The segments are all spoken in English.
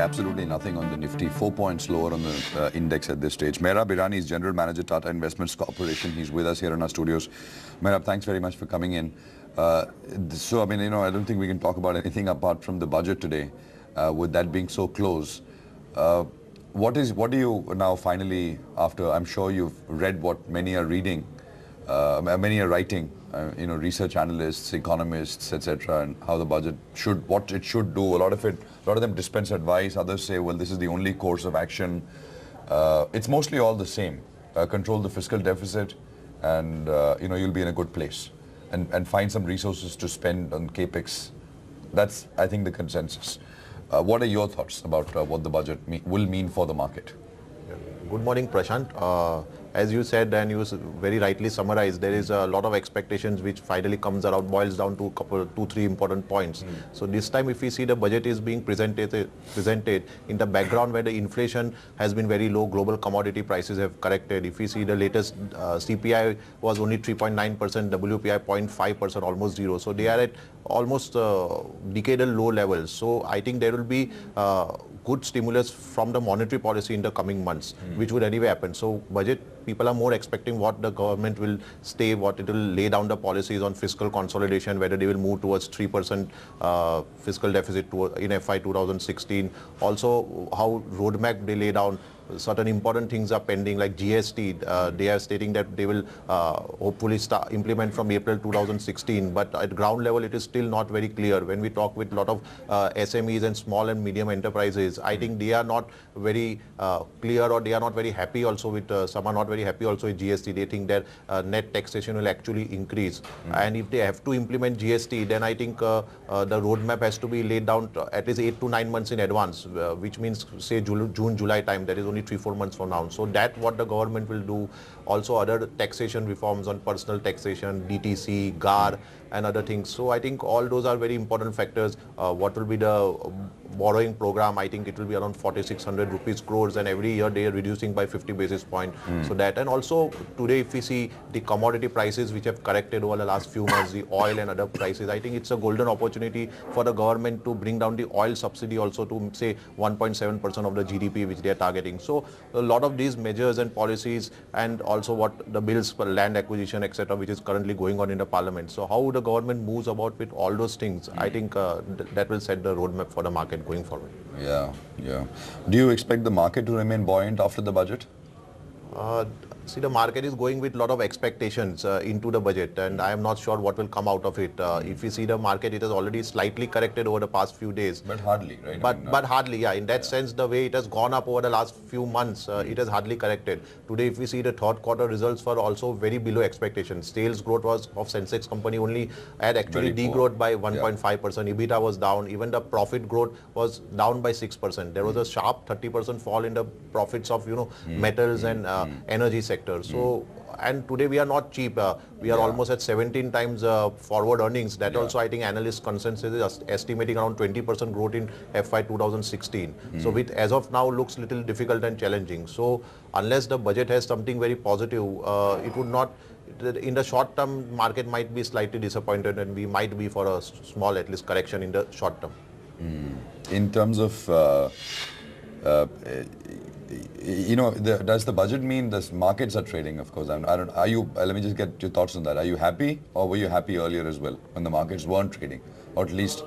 absolutely nothing on the Nifty. 4 points lower on the index at this stage. Mehrab Irani is General Manager, Tata Investments Corporation. He's with us here in our studios. Mehrab, thanks very much for coming in. So, I mean, I don't think we can talk about anything apart from the budget today, with that being so close. What do you now finally, after, I'm sure you've read what many are reading, many are writing, research analysts, economists, etc., and how the budget what it should do. A lot of them dispense advice. Others say, well, this is the only course of action. It's mostly all the same. Control the fiscal deficit, and you'll be in a good place, and find some resources to spend on capex. That's, I think, the consensus. What are your thoughts about what the budget will mean for the market? Good morning, Prashant. As you said and you very rightly summarized, there is a lot of expectations which finally comes around, boils down to two, three important points. So this time, if we see the budget is being presented in the background where the inflation has been very low, global commodity prices have corrected. If we see the latest CPI was only 3.9%, WPI 0.5%, almost zero. So they are at almost decadal low levels. So I think there will be good stimulus from the monetary policy in the coming months, which would anyway happen. So budget, people are more expecting what the government will stay, what it will lay down the policies on fiscal consolidation, whether they will move towards 3% fiscal deficit in FY 2016. Also, how roadmap they lay down. Certain important things are pending, like GST. They are stating that they will hopefully implement from April 2016. But at ground level, it is still not very clear. When we talk with a lot of SMEs and small and medium enterprises, I think they are not very clear, or they are not very happy also with, some are not very happy also with GST. They think their net taxation will actually increase. And if they have to implement GST, then I think the roadmap has to be laid down at least 8 to 9 months in advance, which means, say, June, July time. That is only 3-4 months from now. So that what the government will do. Also other taxation reforms on personal taxation, DTC, GAR and other things. So I think all those are very important factors. What will be the borrowing program? I think it will be around 4,600 rupees crores, and every year they are reducing by 50 basis points. So that, and also today if we see the commodity prices which have corrected over the last few months, the oil and other prices, I think it's a golden opportunity for the government to bring down the oil subsidy also to, say, 1.7% of the GDP which they are targeting. So a lot of these measures and policies, and also what the bills for land acquisition, etc., which is currently going on in the parliament. So how the government moves about with all those things, I think that will set the roadmap for the market going forward. Yeah. Do you expect the market to remain buoyant after the budget? See, the market is going with a lot of expectations into the budget, and I am not sure what will come out of it. If we see the market, it has already slightly corrected over the past few days. But hardly, right? But hardly, yeah. In that sense, the way it has gone up over the last few months, it has hardly corrected. Today, if we see the third quarter results were also very below expectations. Sales growth was of Sensex company only had actually degrowth by 1.5%. EBITDA was down. Even the profit growth was down by 6%. There was a sharp 30% fall in the profits of metals and energy sector. So, and today we are not cheap. We are almost at 17 times forward earnings. That also, I think, analyst consensus is estimating around 20% growth in FY 2016. So, which as of now looks little difficult and challenging. So, unless the budget has something very positive, it would not. In the short term, market might be slightly disappointed, and we might be for a small, at least, correction in the short term. In terms of does the budget mean the markets are trading? Of course, are you? Let me just get your thoughts on that. Are you happy, or were you happy earlier as well when the markets weren't trading, or at least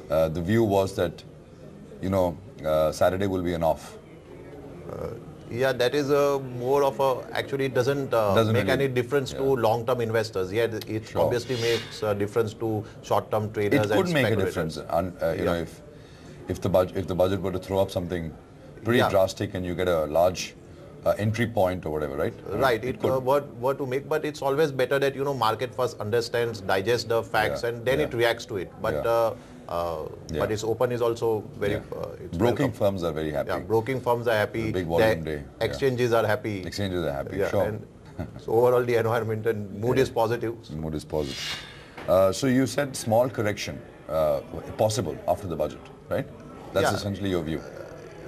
the view was that Saturday will be an off? Yeah, that is more of a, actually it doesn't make any difference to long-term investors. Yeah, it obviously makes a difference to short-term traders. It could make a difference, if the budget were to throw up something pretty drastic and you get a large entry point or whatever, right? Right, it were to make, but it's always better that market first understands, digests the facts, and then it reacts to it. But but its open is also very. Broking firms are very happy. Yeah, broking firms are happy. Big volume day. Exchanges are happy. Exchanges are happy. Yeah, sure. And so overall, the environment and mood is positive. Mood is positive. So you said small correction possible after the budget, right? That's essentially your view.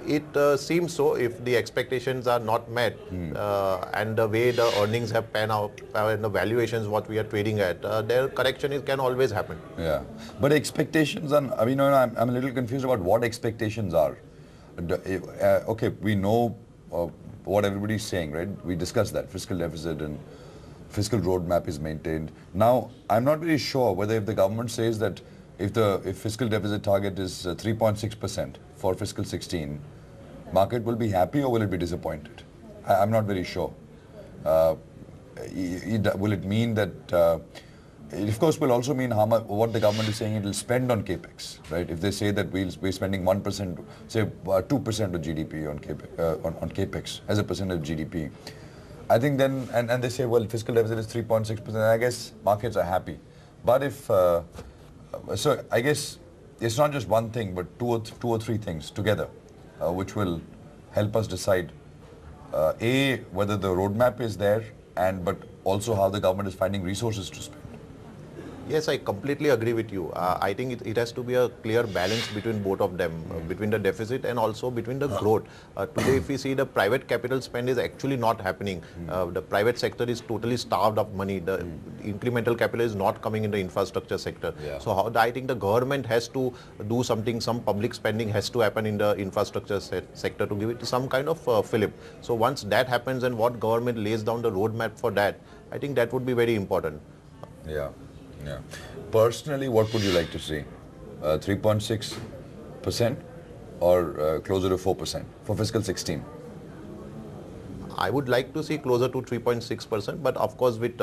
It seems so. If the expectations are not met and the way the earnings have panned out and the valuations what we are trading at, their correction can always happen. Yeah, but expectations are, I'm a little confused about what expectations are. Okay, we know what everybody's saying, right? We discussed that fiscal deficit and fiscal roadmap is maintained. Now, I'm not very sure whether if the government says that if fiscal deficit target is 3.6% for fiscal 16, market will be happy or will it be disappointed? I'm not very sure. Will it mean that? It of course will also mean how much what the government is saying it will spend on capex, right? If they say that we're spending 1%, say 2% of GDP on capex as a percent of GDP, I think then and they say well fiscal deficit is 3.6%. I guess markets are happy, but if so, I guess it's not just one thing, but two or three things together, which will help us decide whether the roadmap is there but also how the government is finding resources to spend. Yes, I completely agree with you. I think it has to be a clear balance between both of them, between the deficit and also between the growth. Today, if we see the private capital spend is actually not happening. The private sector is totally starved of money. The incremental capital is not coming in the infrastructure sector. Yeah. So I think the government has to do something, some public spending has to happen in the infrastructure sector to give it some kind of fillip. So once that happens and what government lays down the roadmap for that, I think that would be very important. Yeah. Yeah. Personally, what would you like to see? 3.6% or closer to 4% for fiscal 16? I would like to see closer to 3.6%, but of course with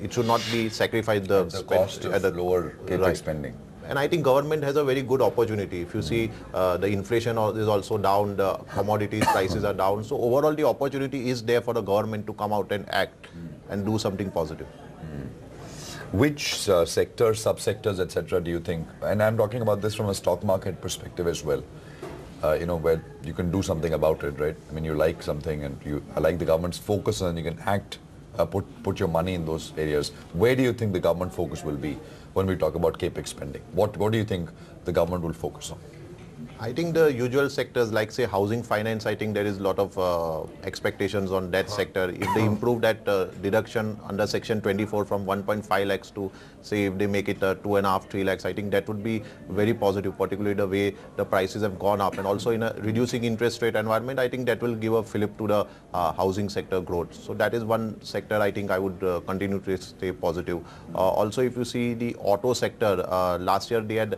it should not be sacrificed the cost of lower capex right. spending. And I think government has a very good opportunity. If you see the inflation is also down, the commodities prices are down. So overall the opportunity is there for the government to come out and act and do something positive. Which sectors, subsectors, etc. do you think, and I'm talking about this from a stock market perspective as well, where you can do something about it, right? I mean, you like something and you like the government's focus and you can act, put your money in those areas. Where do you think the government focus will be when we talk about capex spending? What do you think the government will focus on? I think the usual sectors like say housing finance, I think there is a lot of expectations on that sector. If they improve that deduction under section 24 from 1.5 lakhs to say if they make it 2.5, 3 lakhs, I think that would be very positive, particularly the way the prices have gone up. And also in a reducing interest rate environment, I think that will give a fillip to the housing sector growth. So that is one sector I think I would continue to stay positive. Also, if you see the auto sector, last year they had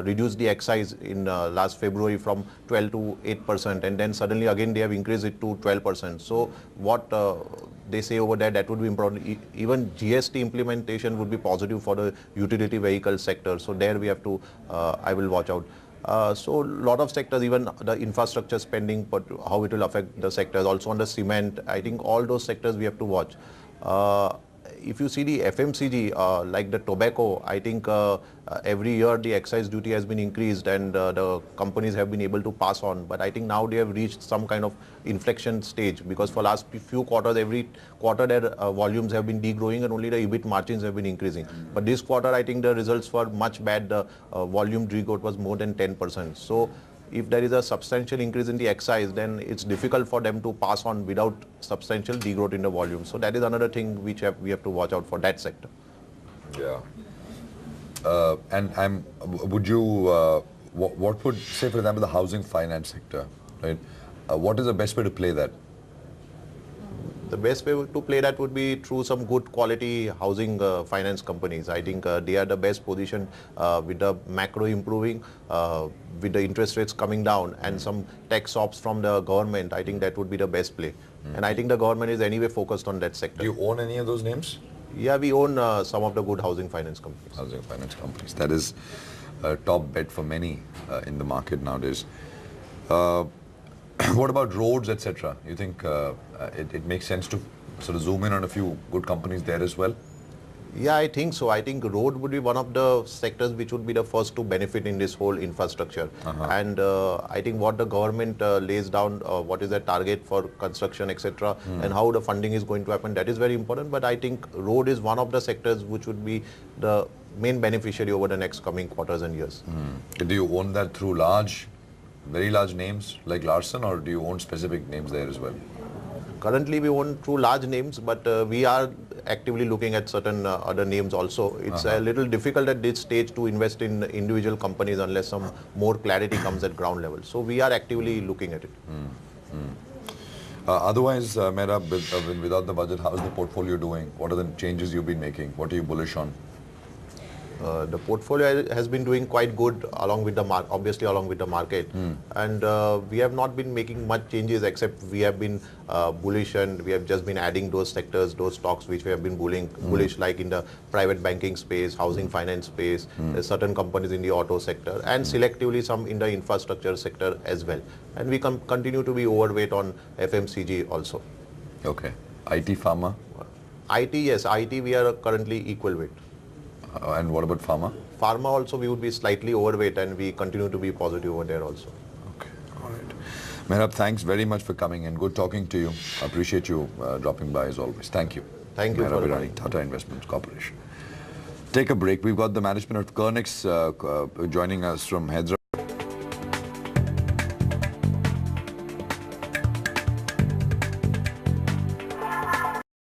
reduced the excise in last February from 12 to 8%, and then suddenly again they have increased it to 12%. So what they say over there, that would be important. Even GST implementation would be positive for the utility vehicle sector. So there we have to, I will watch out. So a lot of sectors, even the infrastructure spending, but how it will affect the sectors. Also on the cement, I think all those sectors we have to watch. If you see the FMCG, like the tobacco, I think every year the excise duty has been increased and the companies have been able to pass on. But I think now they have reached some kind of inflection stage, because for last few quarters, every quarter their volumes have been degrowing and only the EBIT margins have been increasing. But this quarter, I think the results were much bad. The volume degrowth was more than 10%. So if there is a substantial increase in the excise, then it's difficult for them to pass on without substantial degrowth in the volume. So that is another thing which we have to watch out for that sector. Yeah. And would you, what would, say for example, the housing finance sector, right? What is the best way to play that? The best way to play that would be through some good quality housing finance companies. I think they are the best position with the macro improving, with the interest rates coming down and some tech shops from the government. I think that would be the best play. And I think the government is anyway focused on that sector. Do you own any of those names? Yeah, we own some of the good housing finance companies. Housing finance companies. That is a top bet for many in the market nowadays. What about roads, etc.? You think it makes sense to sort of zoom in on a few good companies there as well? Yeah, I think so. I think road would be one of the sectors which would be the first to benefit in this whole infrastructure. And I think what the government lays down, what is the target for construction, etc., and how the funding is going to happen, that is very important. But I think road is one of the sectors which would be the main beneficiary over the next coming quarters and years. Do you own that through very large names like Larsen, or do you own specific names there as well? Currently we own through large names, but we are actively looking at certain other names also. It's a little difficult at this stage to invest in individual companies unless some more clarity comes at ground level. So we are actively looking at it. Otherwise, Mera, without the budget, how's the portfolio doing? What are the changes you've been making? What are you bullish on? The portfolio has been doing quite good along with the obviously along with the market, and we have not been making much changes except we have been bullish, and we have just been adding those sectors, those stocks which we have been bullish, like in the private banking space, housing finance space, certain companies in the auto sector, and selectively some in the infrastructure sector as well. And we continue to be overweight on FMCG also. Okay. IT, pharma? IT, yes, IT we are currently equal weight. And what about pharma? Pharma also we would be slightly overweight, and we continue to be positive over there also. Okay, all right. Mehrab, thanks very much for coming in. Good talking to you. Appreciate you dropping by as always. Thank you. Thank you. Mehrab Irani, Tata Investments Corporation. Take a break. We've got the management of Kernex joining us from Hyderabad.